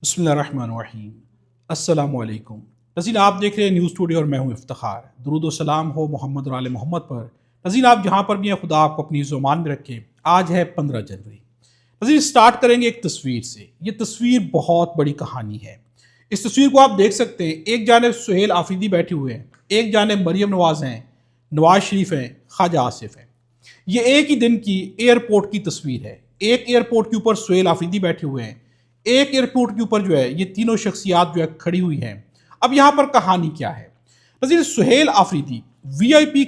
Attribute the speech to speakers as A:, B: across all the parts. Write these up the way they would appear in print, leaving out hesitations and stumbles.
A: بسم اللہ الرحمن الرحیم۔ السلام علیکم ناظرین، آپ دیکھ رہے ہیں نیوز ٹوڈے اور میں ہوں افتخار۔ درود و سلام ہو محمد اور آل محمد پر۔ ناظرین، آپ جہاں پر بھی ہیں خدا آپ کو اپنی زمان میں رکھے۔ آج ہے 15 جنوری۔ ناظرین، سٹارٹ کریں گے ایک تصویر سے۔ یہ تصویر بہت بڑی کہانی ہے۔ اس تصویر کو آپ دیکھ سکتے ہیں، ایک جانب سہیل آفریدی بیٹھے ہوئے ہیں، ایک جانب مریم نواز ہیں، نواز شریف ہیں، خواجہ آصف ہیں۔ یہ ایک ہی دن کی ایئرپورٹ کی تصویر ہے۔ ایک ایئرپورٹ کے اوپر سہیل آفریدی بیٹھے ہوئے ہیں، ایک ایئرپورٹ کے اوپر یہ تینوں شخصیات کھڑی ہوئی ہیں۔ اب یہاں پر کہانی کیا ہے؟ ناظرین، سہیل آفریدی وی آئی پی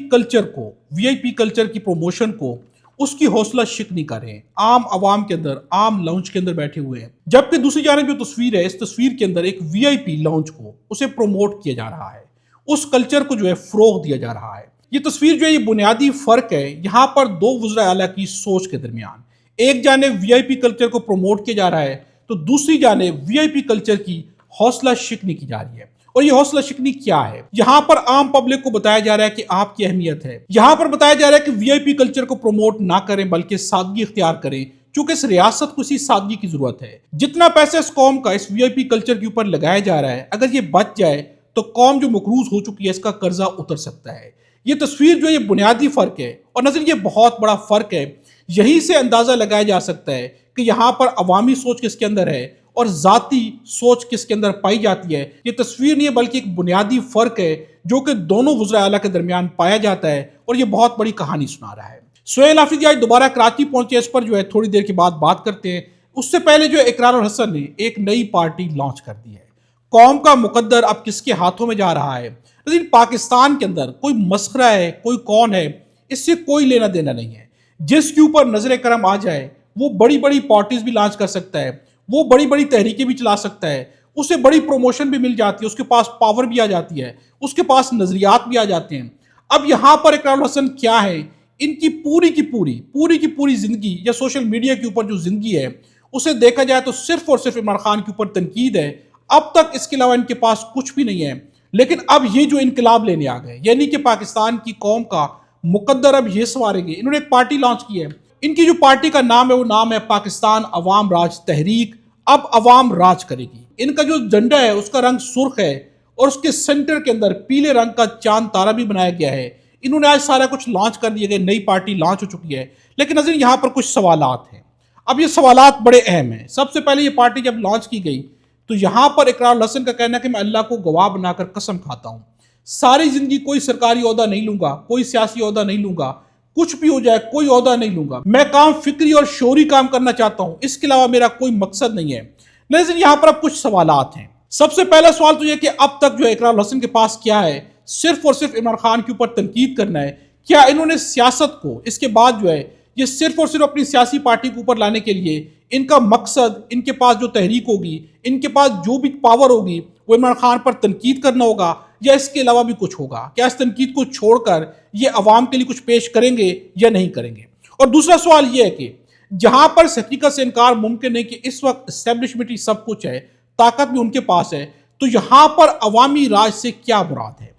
A: کلچر کی پروموشن کو اس کی حوصلہ شکنی کر رہے ہیں، عام عوام کے اندر، عام لاؤنج کے اندر بیٹھے ہوئے ہیں، جبکہ دوسری جانب جو تصویر ہے، اس تصویر کے اندر ایک وی آئی پی لاؤنج کو اسے پروموٹ کیا جا رہا ہے، اس کلچر کو فروغ دیا جا رہا ہے۔ یہ تصویر یہ بنیادی فرق ہے یہاں پر دو وزراء اعلیٰ کی سوچ کے درمیان۔ ایک جانب وی آئی پی کلچر کو پروموٹ کیا جا رہا ہے تو دوسری جانب وی آئی پی کلچر کی حوصلہ شکنی کی جا رہی ہے۔ اور یہ حوصلہ شکنی کیا ہے؟ یہاں پر عام پبلک کو بتایا جا رہا ہے کہ آپ کی اہمیت ہے۔ یہاں پر بتایا جا رہا ہے کہ وی آئی پی کلچر کو پروموٹ نہ کریں بلکہ سادگی اختیار کریں، چونکہ اس ریاست کو اسی سادگی کی ضرورت ہے۔ جتنا پیسہ اس قوم کا اس وی آئی پی کلچر کے اوپر لگایا جا رہا ہے، اگر یہ بچ جائے تو قوم جو مقروض ہو چکی ہے اس کا قرضہ اتر سکتا ہے۔ یہ تصویر یہ بنیادی فرق ہے، اور نظر یہ بہت بڑا فرق ہے۔ یہی سے اندازہ لگایا جا سکتا ہے کہ یہاں پر عوامی سوچ کس کے اندر ہے اور ذاتی سوچ کس کے اندر پائی جاتی ہے۔ یہ تصویر نہیں ہے بلکہ ایک بنیادی فرق ہے جو کہ دونوں وزراء اعلیٰ کے درمیان پایا جاتا ہے، اور یہ بہت بڑی کہانی سنا رہا ہے۔ سہیل آفریدی آج دوبارہ کراچی پہنچے، اس پر تھوڑی دیر کے بعد بات کرتے ہیں۔ اس سے پہلے اقرار الحسن نے ایک نئی پارٹی لانچ کر دی ہے۔ قوم کا مقدر اب کس کے ہاتھوں میں جا رہا ہے؟ لیکن پاکستان کے اندر کوئی مسخرہ ہے، کوئی کون ہے، اس سے کوئی لینا دینا نہیں ہے۔ جس کے اوپر نظر کرم آ جائے وہ بڑی بڑی پارٹیز بھی لانچ کر سکتا ہے، وہ بڑی بڑی تحریکیں بھی چلا سکتا ہے، اسے بڑی پروموشن بھی مل جاتی ہے، اس کے پاس پاور بھی آ جاتی ہے، اس کے پاس نظریات بھی آ جاتے ہیں۔ اب یہاں پر اقرار الحسن کیا ہے؟ ان کی پوری زندگی یا سوشل میڈیا کے اوپر جو زندگی ہے اسے دیکھا جائے تو صرف اور صرف عمران خان کے اوپر تنقید ہے۔ اب تک اس کے علاوہ ان کے پاس کچھ بھی نہیں ہے۔ لیکن اب یہ انقلاب لینے آ گئے، یعنی کہ پاکستان کی قوم کا مقدر اب یہ سنواریں گے۔ انہوں نے ایک پارٹی لانچ کی ہے۔ ان کی جو پارٹی کا نام ہے وہ نام ہے پاکستان عوام راج تحریک۔ اب عوام راج کرے گی۔ ان کا جو جھنڈا ہے اس کا رنگ سرخ ہے، اور اس کے سینٹر کے اندر پیلے رنگ کا چاند تارا بھی بنایا گیا ہے۔ انہوں نے آج سارا کچھ لانچ کر دیا گیا، نئی پارٹی لانچ ہو چکی ہے۔ لیکن ناظرین، یہاں پر کچھ سوالات ہیں۔ اب یہ سوالات بڑے اہم ہیں۔ سب سے پہلے یہ پارٹی جب لانچ کی گئی تو یہاں پر اقرار الحسن کا کہنا ہے کہ میں اللہ کو گواہ بنا کر قسم کھاتا ہوں، ساری زندگی کوئی سرکاری عہدہ نہیں لوں گا، کوئی سیاسی عہدہ نہیں لوں گا، کچھ بھی ہو جائے کوئی عہدہ نہیں لوں گا، میں کام فکری اور شعوری کام کرنا چاہتا ہوں، اس کے علاوہ میرا کوئی مقصد نہیں ہے۔ لیکن یہاں پر اب کچھ سوالات ہیں۔ سب سے پہلا سوال تو یہ کہ اب تک اقرار الحسن کے پاس کیا ہے؟ صرف اور صرف عمران خان کے اوپر تنقید کرنا ہے۔ کیا انہوں نے سیاست کو اس کے بعد یہ صرف اور صرف اپنی سیاسی پارٹی کو اوپر لانے کے لیے ان کا مقصد، ان کے پاس جو تحریک ہوگی، ان کے پاس جو بھی پاور ہوگی وہ عمران خان پر تنقید کرنا ہوگا، یا اس کے علاوہ بھی کچھ ہوگا؟ کیا اس تنقید کو چھوڑ کر یہ عوام کے لیے کچھ پیش کریں گے یا نہیں کریں گے؟ اور دوسرا سوال یہ ہے کہ جہاں پر حقیقت سے انکار ممکن ہے کہ اس وقت اسٹیبلشمنٹ ہی سب کچھ ہے، طاقت بھی ان کے پاس ہے، تو یہاں پر عوامی راج سے کیا مراد ہے؟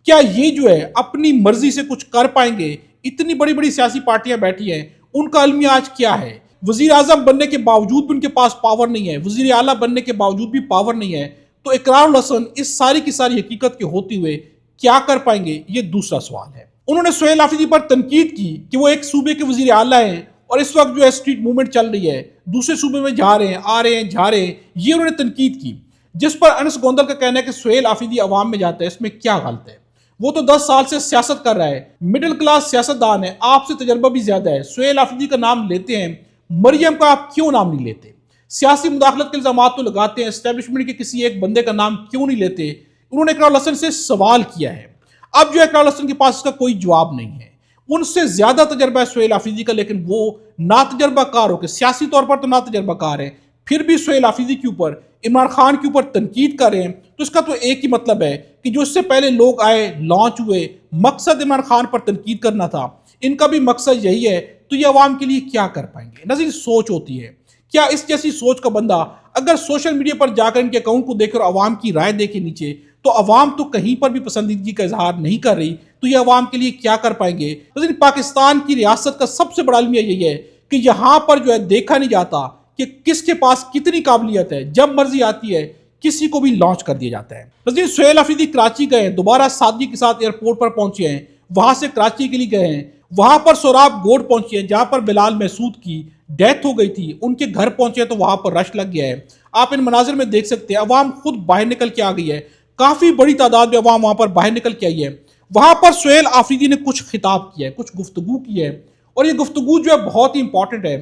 A: کیا یہ اپنی مرضی سے کچھ کر پائیں گے؟ اتنی بڑی بڑی سیاسی پارٹیاں بیٹھی ہیں، ان کا المیہ آج کیا ہے؟ وزیر اعظم بننے کے باوجود بھی ان کے پاس پاور نہیں ہے، وزیر اعلیٰ بننے کے باوجود بھی پاور نہیں ہے، تو اقرار الحسن اس ساری کی ساری حقیقت کے ہوتے ہوئے کیا کر پائیں گے؟ یہ دوسرا سوال ہے۔ انہوں نے سہیل آفریدی پر تنقید کی کہ وہ ایک صوبے کے وزیر اعلیٰ ہیں اور اس وقت اسٹریٹ موومنٹ چل رہی ہے، دوسرے صوبے میں جا رہے ہیں، آ رہے ہیں، جا رہے ہیں، یہ انہوں نے تنقید کی، جس پر انس گوندل کا کہنا ہے کہ سہیل آفریدی عوام میں جاتا ہے، اس میں کیا غلط ہے؟ وہ تو 10 سال سے سیاست کر رہا ہے، مڈل کلاس سیاستدان ہے، آپ سے تجربہ بھی زیادہ ہے، سہیل آفریدی کا نام لیتے ہیں، مریم کا آپ کیوں نام نہیں لیتے؟ سیاسی مداخلت کے الزامات تو لگاتے ہیں، اسٹیبلشمنٹ کے کسی ایک بندے کا نام کیوں نہیں لیتے؟ انہوں نے اقرار الحسن سے سوال کیا ہے۔ اب اقرار الحسن کے پاس اس کا کوئی جواب نہیں ہے۔ ان سے زیادہ تجربہ ہے سہیل آفریدی کا، لیکن وہ ناتجربہ کار ہو کے، سیاسی طور پر تو ناتجربہ کار ہے، پھر بھی سہیل آفریدی کے اوپر، عمران خان کے اوپر تنقید کر رہے ہیں، تو اس کا تو ایک ہی مطلب ہے کہ جو اس سے پہلے لوگ آئے، لانچ ہوئے، مقصد عمران خان پر تنقید کرنا تھا، ان کا بھی مقصد یہی ہے، تو یہ عوام کے لیے کیا کر پائیں گے؟ نظیر سوچ ہوتی ہے۔ کیا اس جیسی سوچ کا بندہ اگر سوشل میڈیا پر جا کر ان کے اکاؤنٹ کو دیکھ کر عوام کی رائے دیکھے نیچے، تو عوام تو کہیں پر بھی پسندیدگی کا اظہار نہیں کر رہی، تو یہ عوام کے لیے کیا کر پائیں گے؟ نظیر پاکستان کی ریاست کا سب سے بڑا المیہ یہی ہے کہ یہاں پر دیکھا نہیں جاتا کہ کس کے پاس کتنی قابلیت ہے، جب مرضی آتی ہے کسی کو بھی لانچ کر دیا جاتا ہے۔ ناظرین، سہیل آفریدی کراچی گئے، دوبارہ سادگی کے ساتھ ایئرپورٹ پر پہنچے ہیں، وہاں سے کراچی کے لیے گئے ہیں، وہاں پر سوراب گوڑ پہنچے ہیں جہاں پر بلال محسود کی ڈیتھ ہو گئی تھی، ان کے گھر پہنچے تو وہاں پر رش لگ گیا ہے۔ آپ ان مناظر میں دیکھ سکتے ہیں، عوام خود باہر نکل کے آ گئی ہے، کافی بڑی تعداد میں عوام وہاں پر باہر نکل کے آئی ہے۔ وہاں پر سہیل آفریدی نے کچھ خطاب کیا ہے، کچھ گفتگو کی ہے، اور یہ گفتگو جو ہے بہت ہی امپورٹنٹ ہے۔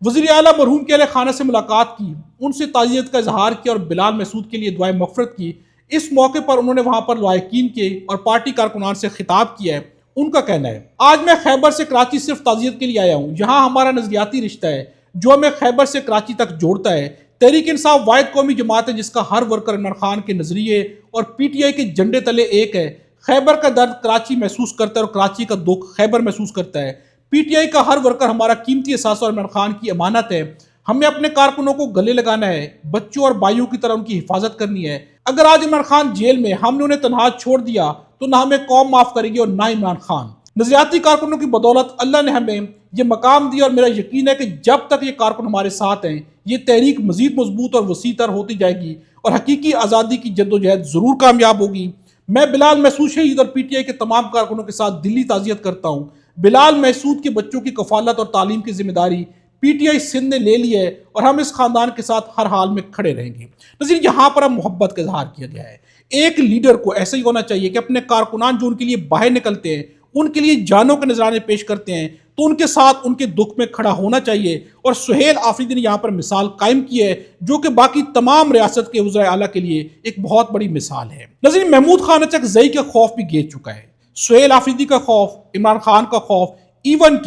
A: وزیر اعلیٰ مرحوم کے اہل خانہ سے ملاقات کی، ان سے تعزیت کا اظہار کیا اور بلال محسود کے لیے دعائے مغفرت کی۔ اس موقع پر انہوں نے وہاں پر لواحقین کے اور پارٹی کارکنان سے خطاب کیا ہے۔ ان کا کہنا ہے، آج میں خیبر سے کراچی صرف تعزیت کے لیے آیا ہوں، یہاں ہمارا نظریاتی رشتہ ہے جو ہمیں خیبر سے کراچی تک جوڑتا ہے۔ تحریک انصاف واحد قومی جماعت ہے جس کا ہر ورکر عمران خان کے نظریے اور پی ٹی آئی کے جھنڈے تلے ایک ہے۔ خیبر کا درد کراچی محسوس کرتا ہے اور کراچی کا دکھ خیبر محسوس کرتا ہے۔ پی ٹی آئی کا ہر ورکر ہمارا قیمتی اثاثہ اور عمران خان کی امانت ہے۔ ہمیں اپنے کارکنوں کو گلے لگانا ہے، بچوں اور بھائیوں کی طرح ان کی حفاظت کرنی ہے۔ اگر آج عمران خان جیل میں، ہم نے انہیں تنہا چھوڑ دیا تو نہ ہمیں قوم معاف کرے گی اور نہ عمران خان۔ نظریاتی کارکنوں کی بدولت اللہ نے ہمیں یہ مقام دیا، اور میرا یقین ہے کہ جب تک یہ کارکن ہمارے ساتھ ہیں یہ تحریک مزید مضبوط اور وسیع تر ہوتی جائے گی اور حقیقی آزادی کی جدوجہد ضرور کامیاب ہوگی۔ میں بلال محسود شہید اور پی ٹی آئی کے تمام کارکنوں کے ساتھ دلی تعزیت کرتا ہوں۔ بلال محسود کے بچوں کی کفالت اور تعلیم کی ذمہ داری پی ٹی آئی سندھ نے لے لی ہے اور ہم اس خاندان کے ساتھ ہر حال میں کھڑے رہیں گے۔ ناظرین، یہاں پر اب محبت کا اظہار کیا گیا ہے۔ ایک لیڈر کو ایسا ہی ہونا چاہیے کہ اپنے کارکنان جو ان کے لیے باہر نکلتے ہیں، ان کے لیے جانوں کے نذرانے پیش کرتے ہیں، تو ان کے ساتھ ان کے دکھ میں کھڑا ہونا چاہیے، اور سہیل آفریدی نے یہاں پر مثال قائم کی ہے جو کہ باقی تمام ریاست کے وزراء اعلیٰ کے لیے ایک بہت بڑی مثال ہے۔ ناظرین، محمود خان اچکزئی کا خوف بھی گر چکا ہے، سہیل آفریدی کا خوف، عمران خان کا خوف، ایون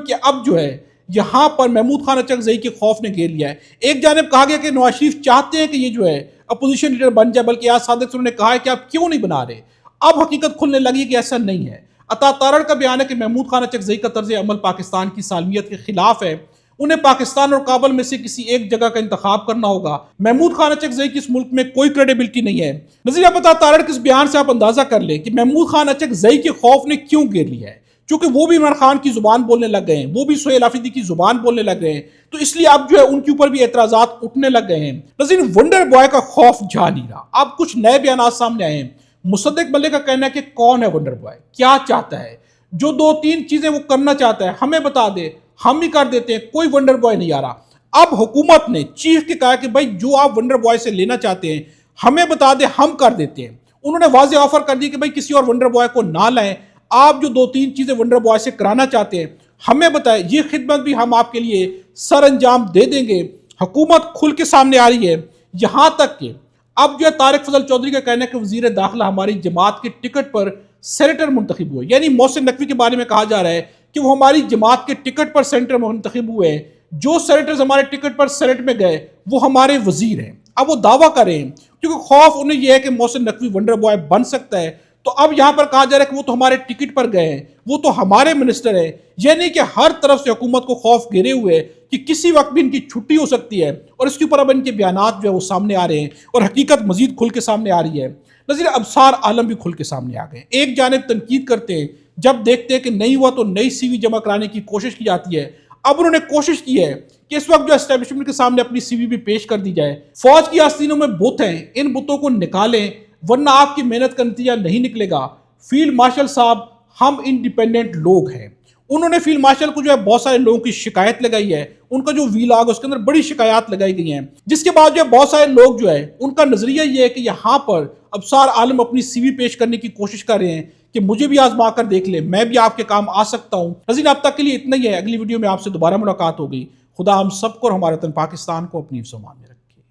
A: کہ اب جو ہے یہاں پر محمود خان اچکزئی کے خوف نے گھیر لیا ہے۔ ایک جانب کہا گیا کہ نواز شریف چاہتے ہیں کہ یہ جو ہے اپوزیشن لیڈر بن جائے، بلکہ آج صادق سرور نے کہا ہے کہ آپ کیوں نہیں بنا رہے۔ اب حقیقت کھلنے لگی کہ ایسا نہیں ہے۔ عطا تارڑ کا بیان ہے کہ محمود خان اچکزئی کا طرز عمل پاکستان کی سالمیت کے خلاف ہے، انہیں پاکستان اور کابل میں سے کسی ایک جگہ کا انتخاب کرنا ہوگا۔ محمود خان اچکزئی کی اس ملک میں کوئی کریڈیبلٹی نہیں ہے۔ نظیر عطا تارڑ کے اس بیان سے آپ اندازہ کر لیں کہ محمود خان اچکزئی کے خوف نے کیوں گھیر لیا ہے، کیونکہ وہ بھی عمران خان کی زبان بولنے لگ گئے ہیں، وہ بھی سہیل آفریدی کی زبان بولنے لگ گئے ہیں، تو اس لیے اب جو ہے ان کے اوپر بھی اعتراضات اٹھنے لگ گئے ہیں۔ نظیر، ونڈر بوائے کا خوف جا نہیں رہا، اب کچھ نئے بیانات سامنے آئے ہیں۔ مصدق ملک کا کہنا ہے کہ کون ہے ونڈر بوائے، کیا چاہتا ہے، جو 2-3 چیزیں وہ کرنا چاہتا ہے ہمیں بتا دے، ہم ہی کر دیتے ہیں، کوئی ونڈر بوائے نہیں آ رہا۔ اب حکومت نے چیف کے کہا کہ بھائی جو آپ ونڈر بوائے سے لینا چاہتے ہیں ہمیں بتا دے، ہم کر دیتے ہیں۔ انہوں نے واضح آفر کر دی کہ بھائی کسی اور ونڈر بوائے کو نہ لائیں، آپ جو 2-3 چیزیں ونڈر بوائے سے کرانا چاہتے ہیں ہمیں بتائیں، یہ خدمت بھی ہم آپ کے لیے سر انجام دے دیں گے۔ حکومت کھل کے سامنے آ رہی ہے، یہاں تک کہ اب جو ہے طارق فضل چودھری کا کہنا ہے کہ وزیر داخلہ ہماری جماعت کے ٹکٹ پر سینیٹر منتخب ہوئے، یعنی محسن نقوی کے بارے میں کہا جا رہا ہے کہ وہ ہماری جماعت کے ٹکٹ پر سینیٹر منتخب ہوئے ہیں، جو سینیٹرز ہمارے ٹکٹ پر سینیٹ میں گئے وہ ہمارے وزیر ہیں۔ اب وہ دعویٰ کر رہے ہیں کیونکہ خوف انہیں یہ ہے کہ محسن نقوی ونڈر بوائے بن سکتا ہے، تو اب یہاں پر کہا جا رہا ہے کہ وہ تو ہمارے ٹکٹ پر گئے ہیں، وہ تو ہمارے منسٹر ہیں، یعنی کہ ہر طرف سے حکومت کو خوف گھیرے ہوئے کہ کسی وقت بھی ان کی چھٹی ہو سکتی ہے، اور اس کے اوپر اب ان کے بیانات جو ہے وہ سامنے آ رہے ہیں اور حقیقت مزید کھل کے سامنے آ رہی ہے۔ نظیر، ابصار عالم بھی کھل کے سامنے آ گئے۔ ایک جانب تنقید کرتے ہیں جب دیکھتے ہیں کہ نہیں ہوا تو نئی سی وی جمع کرانے کی کوشش کی جاتی ہے، اب انہوں نے کوشش کی ہے کہ اس وقت جو اسٹیبلشمنٹ کے سامنے اپنی سی وی بھی پیش کر دی جائے۔ فوج کی آستینوں میں بت ہیں، ان بتوں کو نکالیں ورنہ آپ کی محنت کا نتیجہ نہیں نکلے گا۔ فیلڈ مارشل صاحب، ہم انڈیپینڈنٹ لوگ ہیں۔ انہوں نے فیلڈ مارشل کو جو ہے بہت سارے لوگوں کی شکایت لگائی ہے، ان کا جو ویلاگ ہے اس کے اندر بڑی شکایات لگائی گئی ہیں، جس کے بعد جو ہے بہت سارے لوگ جو ہے ان کا نظریہ یہ ہے کہ یہاں پر ابصار عالم اپنی سی وی پیش کرنے کی کوشش کر رہے ہیں کہ مجھے بھی آزما کر دیکھ لیں، میں بھی آپ کے کام آ سکتا ہوں۔ ناظرین، اب تک کے لیے اتنا ہی ہے، اگلی ویڈیو میں آپ سے دوبارہ ملاقات ہوگی۔ خدا ہم سب کو اور ہمارے وطن پاکستان کو اپنی حفظ و امان میں